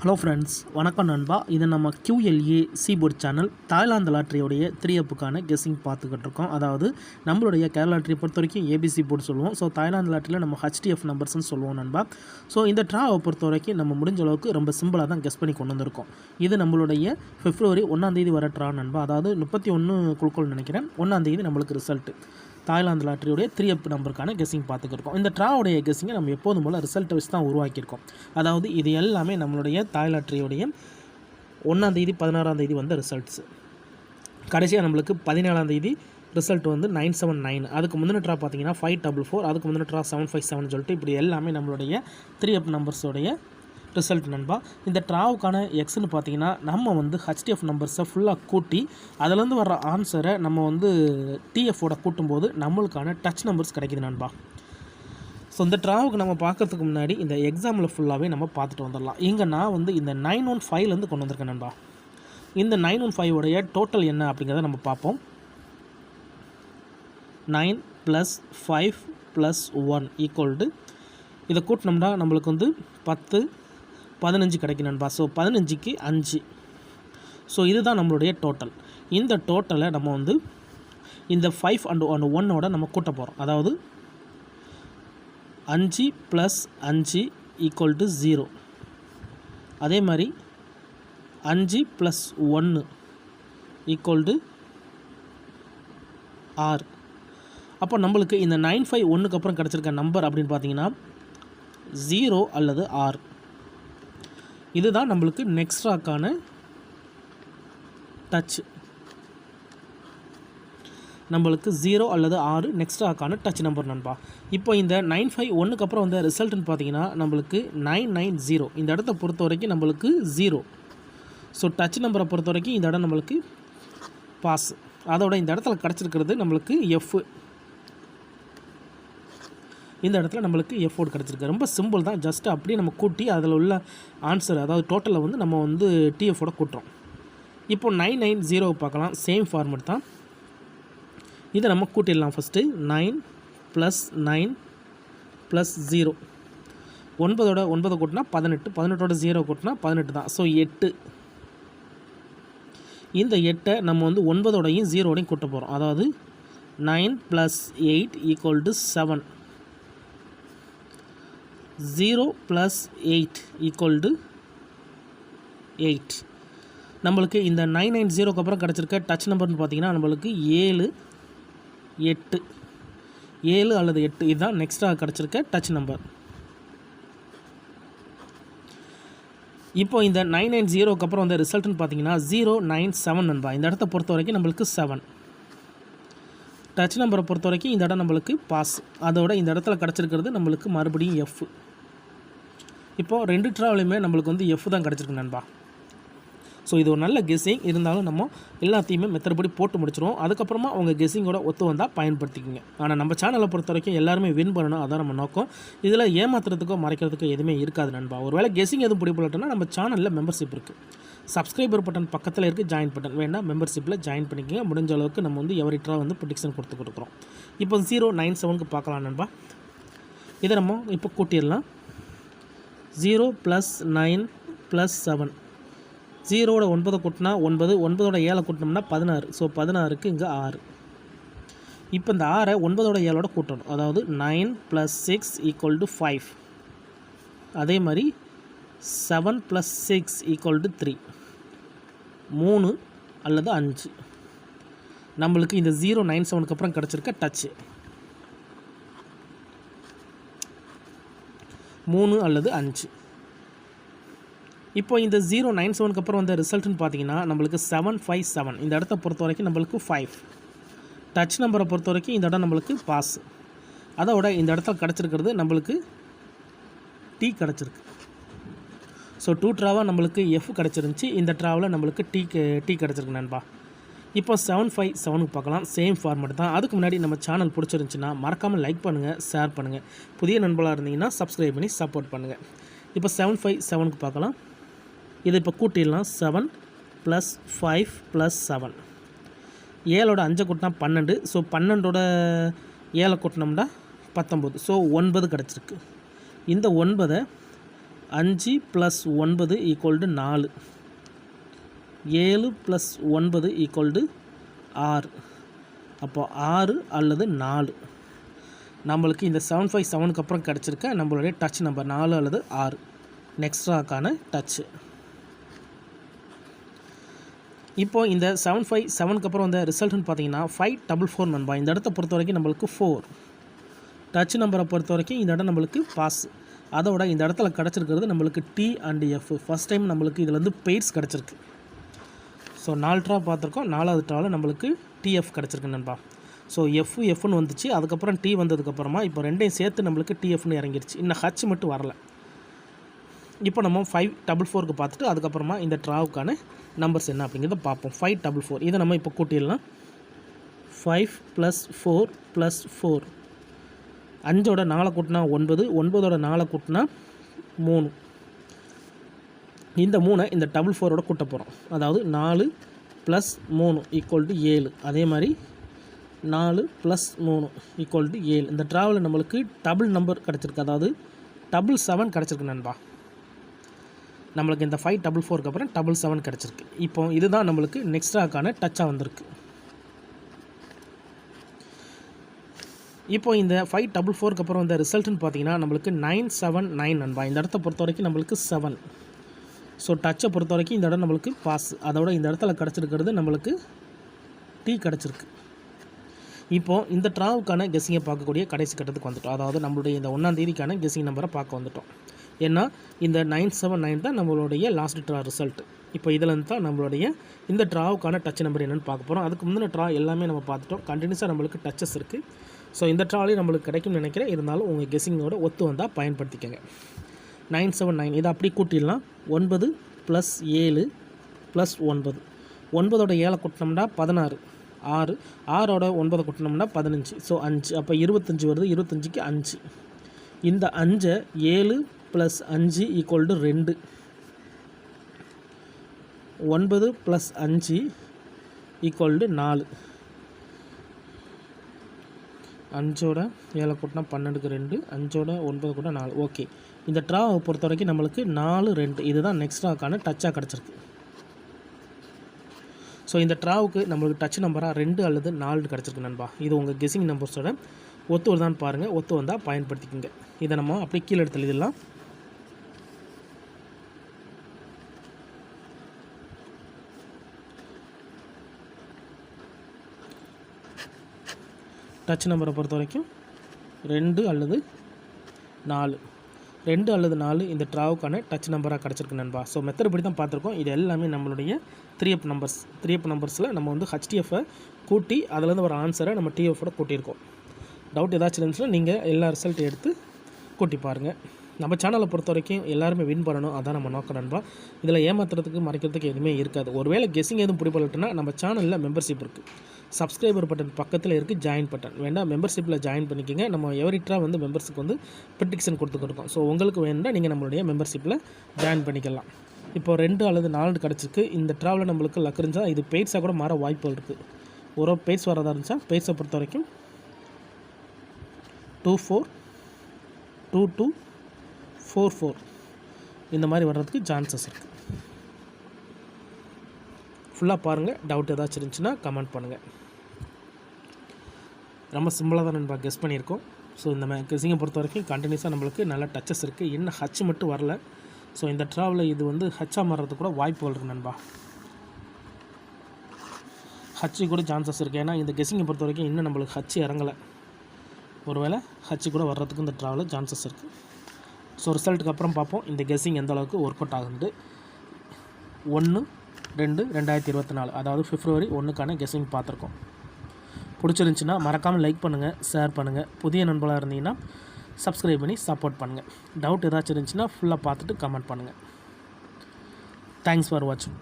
Hello friends, வணக்கம் நண்பா. இது நம்ம QLA சீபோர்ட் சேனல் தாய்லாந்து லாட்ரியோடைய 3Fக்கான கெஸ்ஸிங் பார்த்துக்கிட்டு இருக்கோம். அதாவது நம்மளுடைய கேரளா லாட்ரியை பொறுத்த வரைக்கும் ABC போர்டு சொல்லுவோம். ஸோ தாய்லாந்து லாட்ரியில் நம்ம HDF நம்பர்ஸ்னு சொல்லுவோம் நண்பா. ஸோ இந்த ட்ராவை பொறுத்த வரைக்கும் நம்ம முடிஞ்ச அளவுக்கு ரொம்ப சிம்பிளாக தான் கெஸ் பண்ணி கொண்டு வந்திருக்கோம். இது நம்மளுடைய February 1 வர ட்ரா நண்பா. அதாவது 31 குழுக்கள் நினைக்கிறேன். 1 நம்மளுக்கு ரிசல்ட்டு தாய்லாந்து லாட்ரியோடைய 3F நம்பருக்கான கெஸ்ஸிங் பார்த்துக்கிருக்கோம். இந்த ட்ராவுடைய கெஸ்ஸிங்கை நம்ம எப்போதும் போல் ரிசல்ட்டை வச்சு தான் உருவாக்கியிருக்கோம். அதாவது இது எல்லாமே நம்மளுடைய தாய் லாட்ரியோடைய 1 16 வந்த ரிசல்ட்ஸு. கடைசியாக நம்மளுக்கு 17 ரிசல்ட் வந்து 979. அதுக்கு முந்தின ட்ரா பார்த்தீங்கன்னா 544, அதுக்கு முந்தின ட்ரா 757 சொல்லிட்டு இப்படி எல்லாமே நம்மளுடைய 3F நம்பர்ஸோடைய ரிசல்ட் நண்பா. இந்த ட்ராவுக்கான எக்ஸ்ன்னு பார்த்தீங்கன்னா நம்ம வந்து HDF நம்பர்ஸை ஃபுல்லாக கூட்டி அதிலேருந்து வர்ற ஆன்சரை நம்ம வந்து TFோட கூட்டும்போது நம்மளுக்கான டச் நம்பர்ஸ் கிடைக்குது நண்பா. ஸோ இந்த ட்ராவுக்கு நம்ம பார்க்குறதுக்கு முன்னாடி இந்த எக்ஸாமில் ஃபுல்லாகவே நம்ம பார்த்துட்டு வந்துடலாம். இங்கே நான் வந்து இந்த 915லேருந்து கொண்டு வந்திருக்கேன் நண்பா. இந்த 915உடைய டோட்டல் என்ன அப்படிங்கிறத நம்ம பார்ப்போம். 9 + 5 + 1 இதை கூட்டினோம்னா நம்மளுக்கு வந்து 10 15 கிடைக்கும் நண்பா. ஸோ 15க்கு 5. ஸோ இதுதான் நம்மளுடைய டோட்டல். இந்த டோட்டலை நம்ம வந்து இந்த 5 and 1ஓட நம்ம கூட்ட போகிறோம். அதாவது 5 + 5 = 0. அதே மாதிரி 5 + 1 = 6. அப்போ நம்மளுக்கு இந்த 951க்கு அப்புறம் கிடச்சிருக்க நம்பர் அப்படின்னு பார்த்தீங்கன்னா 0 அல்லது 6. இதுதான் நம்மளுக்கு நெக்ஸ்ட் ட்ராக்கான டச். நம்மளுக்கு 0 அல்லது 6 நெக்ஸ்ட் ட்ராக்கான டச் நம்பர் நண்பா. இப்போ இந்த 951க்கு அப்புறம் வந்த ரிசல்ட்டுன்னு பார்த்தீங்கன்னா நம்மளுக்கு 990. இந்த இடத்த பொறுத்த வரைக்கும் நம்மளுக்கு 0. ஸோ டச் நம்பரை பொறுத்த வரைக்கும் இந்த இடம் நம்மளுக்கு பாஸ். அதோட இந்த இடத்துல கிடச்சிருக்கிறது நம்மளுக்கு F. இந்த இடத்துல நம்மளுக்கு F கிடச்சிருக்கு. ரொம்ப சிம்பிள் தான். ஜஸ்ட் அப்படியே நம்ம கூட்டி அதில் உள்ள ஆன்சர், அதாவது டோட்டலில் வந்து நம்ம வந்து TFோட கூட்டுறோம். இப்போ 990 பார்க்கலாம். சேம் ஃபார்மெட் தான். இதை நம்ம கூட்டிடலாம். ஃபஸ்ட்டு 9 + 9 + 0. 9ஓட 9 கூட்டினா 18, 18ஓட 0 கூட்டினா 18 தான். ஸோ 8. இந்த 8 நம்ம வந்து 9ஓடையும் 0ஓடையும் கூட்ட போகிறோம். அதாவது 9 + 8 = 7. 0 + 8 = 8. நம்மளுக்கு இந்த 990க்கு அப்புறம் கிடச்சிருக்க டச் நம்பர்னு பார்த்தீங்கன்னா நம்மளுக்கு 7 8 7 அல்லது 8 இதுதான் நெக்ஸ்ட்டாக கிடச்சிருக்க டச் நம்பர். இப்போ இந்த 990க்கு அப்புறம் வந்த ரிசல்ட்னு பார்த்தீங்கன்னா 097 நண்பா. இந்த இடத்த பொறுத்த வரைக்கும் நம்மளுக்கு 7. டச் நம்பரை பொறுத்த வரைக்கும் இந்த இடம் நம்மளுக்கு பாஸ். அதோட இந்த இடத்துல கிடச்சிருக்கிறது நம்மளுக்கு மறுபடியும் F. இப்போது 2 ட்ராவிலையுமே நம்மளுக்கு வந்து F தான் கிடச்சிருக்கு நண்பா. ஸோ இது ஒரு நல்ல கெஸ்ஸிங். இருந்தாலும் நம்ம எல்லாத்தையுமே மெத்தட்படி போட்டு முடிச்சிடுவோம். அதுக்கப்புறமா உங்கள் கெஸ்ஸிங்கோட ஒத்து வந்தால் பயன்படுத்திக்கோங்க. ஆனால் நம்ம சேனலை பொறுத்த வரைக்கும் எல்லாருமே வின் பண்ணணும், அதான் நம்ம நோக்கம். இதில் ஏமாத்துறதுக்கோ மறைக்கிறதுக்கோ எதுவுமே இருக்காது நண்பா. ஒரு வேளை கெஸ்ஸிங் எதுவும் பிடிப்படலன்னா நம்ம சேனலில் மெம்பர்ஷிப் இருக்குது. சப்ஸ்கிரைபர் பட்டன் பக்கத்தில் இருக்குது, ஜாயின் பட்டன் வேணால் மெம்பர்ஷிப்பில் ஜாயின் பண்ணிக்கோங்க. முடிஞ்ச அளவுக்கு நம்ம வந்து எவரி ட்ரா வந்து ப்ரிடிக்ஷன் கொடுக்குறோம். இப்போ 097க்கு பார்க்கலாம் நண்பா. இதை நம்ம இப்போ கூட்டிடலாம். 0 + 9 + 7. 0ஓட 9 கூட்டினா 9, 9ஓட 7 கூட்டினோம்னா 16. ஸோ 16க்கு இங்கே 6. இப்போ இந்த 6 9ஓட 7ஓட கூட்டணும். அதாவது 9 + 6 = 5. அதே மாதிரி 7 + 6 = 3. 3 அல்லது 5 நம்மளுக்கு இந்த 097க்கு அப்புறம் கிடச்சிருக்க டச்சு. 3 அல்லது 5. இப்போ இந்த 097க்கு அப்புறம் வந்த ரிசல்ட்னு பார்த்தீங்கன்னா நம்மளுக்கு 757. இந்த இடத்த பொறுத்த வரைக்கும் நம்மளுக்கு 5. டச் நம்பரை பொறுத்த வரைக்கும் இந்த இடம் நம்மளுக்கு பாஸ். அதோட இந்த இடத்துல கிடச்சிருக்கிறது நம்மளுக்கு T கிடச்சிருக்கு. ஸோ 2 ட்ராவாக நம்மளுக்கு F கிடச்சிருந்துச்சி. இந்த ட்ராவில் நம்மளுக்கு T கிடச்சிருக்கு நண்பா. இப்போ 757க்கு பார்க்கலாம். சேம் ஃபார்மெட் தான். அதுக்கு முன்னாடி நம்ம சேனல் பிடிச்சிருந்துச்சின்னா மறக்காமல் லைக் பண்ணுங்கள், ஷேர் பண்ணுங்கள். புதிய நண்பர்களாக இருந்தீங்கன்னா சப்ஸ்கிரைப் பண்ணி சப்போர்ட் பண்ணுங்கள். இப்போ 757க்கு பார்க்கலாம். இதை இப்போ கூட்டிடலாம். 7 + 5 + 7. 7ஓட 5 கூட்டினா 12. ஸோ 12ஓட 7 கூட்டினோம்னா 19. ஸோ 9 கிடச்சிருக்கு. இந்த 9 5 + 9 = 4, 7 + 9 = 6. அப்போ 6 அல்லது 4 நம்மளுக்கு இந்த 757க்கு அப்புறம் கிடச்சிருக்க நம்மளுடைய டச் நம்பர் 4 அல்லது 6 நெக்ஸ்ட்ராக்கான டச்சு. இப்போது இந்த 757க்கு அப்புறம் வந்த ரிசல்ட்னு பார்த்தீங்கன்னா 544 நண்பா. இந்த இடத்த பொறுத்த வரைக்கும் நம்மளுக்கு 4. டச் நம்பரை பொறுத்த வரைக்கும் இந்த இடம் நம்மளுக்கு பாஸ். அதோட இந்த இடத்துல கிடச்சிருக்கிறது நம்மளுக்கு T and F. First time நம்மளுக்கு இதில் வந்து பெய்ட்ஸ் கிடச்சிருக்கு. ஸோ 4 ட்ரா பார்த்துருக்கோம். 4வது ட்ராவில் நம்மளுக்கு TF கிடச்சிருக்கு நண்பா. ஸோ Fன்னு வந்துச்சு. அதுக்கப்புறம் T வந்ததுக்கப்புறமா இப்போ ரெண்டையும் சேர்த்து நம்மளுக்கு TFன்னு இறங்கிருச்சு. இன்னும் H மட்டும் வரல. இப்போ நம்ம 544க்கு பார்த்துட்டு அதுக்கப்புறமா இந்த ட்ராவுக்கான நம்பர்ஸ் என்ன அப்படிங்கிறத பார்ப்போம். 544 இதை நம்ம இப்போ கூட்டிடலாம். 5 + 4 + 4, 5ஓட 4 கூட்டினா 9, 9ஓட 4 கூட்டினா 3. இந்த 3 இந்த 44ஓட கூட்ட போகிறோம். அதாவது 4 + 3 = 7. அதே மாதிரி 4 + 3 = 7. இந்த ட்ராவலில் நம்மளுக்கு டபுள் நம்பர் கிடச்சிருக்கு. அதாவது 777 கிடச்சிருக்கு நண்பா. நம்மளுக்கு இந்த 544க்கு அப்புறம் 777 கிடச்சிருக்கு. இப்போ இதுதான் நம்மளுக்கு நெக்ஸ்ட்ராக்கான டச்சாக வந்திருக்கு. இப்போ இந்த 544க்கு அப்புறம் இந்த ரிசல்ட்னு பார்த்தீங்கன்னா நம்மளுக்கு 979 நண்பா. இந்த இடத்த பொறுத்த வரைக்கும் நம்மளுக்கு 7. ஸோ டச்சை பொறுத்த வரைக்கும் இந்த இடம் நம்மளுக்கு பாஸ். அதோட இந்த இடத்துல கிடச்சிருக்கிறது நம்மளுக்கு T கிடச்சிருக்கு. இப்போது இந்த ட்ராவுக்கான கெஸ்ஸிங்கை பார்க்கக்கூடிய கடைசி கட்டத்துக்கு வந்துட்டோம். அதாவது நம்மளுடைய இந்த 1ஆம் தேதிக்கான கெஸ்ஸிங் நம்பரை பார்க்க வந்துட்டோம். ஏன்னா இந்த 979 தான் நம்மளுடைய லாஸ்ட் ட்ரா ரிசல்ட்டு. இப்போ இதில் தான் நம்மளுடைய இந்த ட்ராவுக்கான டச் நம்பர் என்னென்னு பார்க்க போகிறோம். அதுக்கு முந்தின ட்ரா எல்லாமே நம்ம பார்த்துட்டோம். கண்டினியூஸாக நம்மளுக்கு டச்சஸ் இருக்குது. ஸோ இந்த ட்ராலையும் நம்மளுக்கு கிடைக்கும்னு நினைக்கிறேன். இருந்தாலும் உங்கள் கெஸ்ஸிங்கோட ஒத்து வந்தால் பயன்படுத்திக்கங்க. 979 இதை அப்படி கூட்டிடலாம். 9 + 7 + 9, 9ஓட 7 கூட்டினோம்னா 16, 6, 6ஓட 9 கூட்டினோம்னா 15. ஸோ 5, அப்போ 25 வருது. 25க்கு 5. இந்த 5 7 + 5 = 2, 9 + 5 = 4, 5ஓட 7 கூட்டினா 12க்கு 2, 5ஓட 9 கூட்டினா 4. ஓகே, இந்த ட்ராவை பொறுத்த வரைக்கும் நம்மளுக்கு 4, 2 இதுதான் நெக்ஸ்ட்ராக்கான டச்சாக கிடச்சிருக்கு. ஸோ இந்த ட்ராவுக்கு நம்மளுக்கு டச் நம்பராக 2 அல்லது 4 கிடச்சிருக்கு நண்பா. இது உங்கள் கெஸ்ஸிங் நம்பர்ஸோட ஒத்து வருதான்னு பாருங்கள். ஒத்து வந்தால் பயன்படுத்திக்கோங்க. இதை நம்ம அப்படியே கீழே எடுத்து எழுதிடலாம். டச் நம்பரை பொறுத்த வரைக்கும் 2 அல்லது 4, 2 அல்லது 4 இந்த ட்ராவுக்கான டச் நம்பராக கிடச்சிருக்கு நண்பா. ஸோ மெத்தட் இப்படி தான் பார்த்துருக்கோம். இது எல்லாமே நம்மளுடைய 3F நம்பர்ஸ். 3F நம்பர்ஸில் நம்ம வந்து HTFஐ கூட்டி அதிலேருந்து ஒரு ஆன்சரை நம்ம TFோட கூட்டியிருக்கோம். டவுட் ஏதாச்சும் இருந்துச்சுன்னா நீங்கள் எல்லா ரிசல்ட்டும் எடுத்து கூட்டி பாருங்கள். நம்ம சேனலை பொறுத்த வரைக்கும் எல்லாருமே வின் பண்ணணும், அதான் நம்ம நோக்கம் நண்பா. இதில் ஏமாத்துறதுக்கு மறைக்கிறதுக்கு எதுவுமே இருக்காது. ஒருவேளை கெஸ்ஸிங் எதுவும் பிடிப்பட்டுனா நம்ம சேனலில் மெம்பர்ஷிப் இருக்குது. சப்ஸ்கிரைபர் பட்டன் பக்கத்தில் இருக்குது, ஜாயின் பட்டன் வேண்டாம், மெம்பர்ஷிப்பில் ஜாயின் பண்ணிக்கோங்க. நம்ம எவரிட்ரா வந்து மெம்பர்ஸுக்கு வந்து ப்ரிடிக்ஷன் கொடுத்துருக்கோம். ஸோ உங்களுக்கு வேணும்னா நீங்கள் நம்மளுடைய மெம்பர்ஷிப்பில் ஜாயின் பண்ணிக்கலாம். இப்போ 2 அல்லது 4 கிடச்சிருக்கு. இந்த ட்ராவில் நம்மளுக்கு லக் இருந்தால் இது பெய்ட்ஸாக கூட மாற வாய்ப்புகள் இருக்குது. ஒரு பெய்ட்ஸ் வரதாக இருந்துச்சா பெய்ட்ஸை பொறுத்த வரைக்கும் 24, 22, 44 இந்த மாதிரி வர்றதுக்கு சான்சஸ் இருக்குது. ஃபுல்லாக பாருங்கள். டவுட் ஏதாச்சும் இருந்துச்சுன்னா கமெண்ட் பண்ணுங்கள். ரொம்ப சிம்பிளாக தான் நண்பா கெஸ் பண்ணியிருக்கோம். ஸோ இந்த கெஸ்ஸிங்கை பொறுத்த வரைக்கும் கண்டினியூஸாக நம்மளுக்கு நல்ல டச்சஸ் இருக்குது. இன்னும் H மட்டும் வரல. ஸோ இந்த ட்ராவில் இது வந்து Hஆக மாறுறதுக்கு கூட வாய்ப்புகள் இருக்குது நண்பா. H கூட சான்சஸ் இருக்குது. ஏன்னா இந்த கெஸ்ஸிங்கை பொறுத்த வரைக்கும் இன்னும் நம்மளுக்கு H இறங்கலை. ஒருவேளை H கூட வர்றதுக்கு இந்த ட்ராவில் சான்சஸ் இருக்குது. ஸோ ரிசல்ட்டுக்கு அப்புறம் பார்ப்போம் இந்த கெஸ்ஸிங் எந்த அளவுக்கு ஒர்க் அவுட் ஆகுது. 1/2/2024 அதாவது February 1க்கான கெஸ்ஸிங் பார்த்துருக்கோம். பிடிச்சிருந்துச்சின்னா மறக்காமல் லைக் பண்ணுங்கள், ஷேர் பண்ணுங்கள். புதிய நண்பர்களாக இருந்தீங்கன்னா சப்ஸ்கிரைப் பண்ணி சப்போர்ட் பண்ணுங்கள். டவுட் ஏதாச்சும் இருந்துச்சுன்னா ஃபுல்லாக பார்த்துட்டு கமெண்ட் பண்ணுங்கள். தேங்க்ஸ் ஃபார் வாட்சிங்.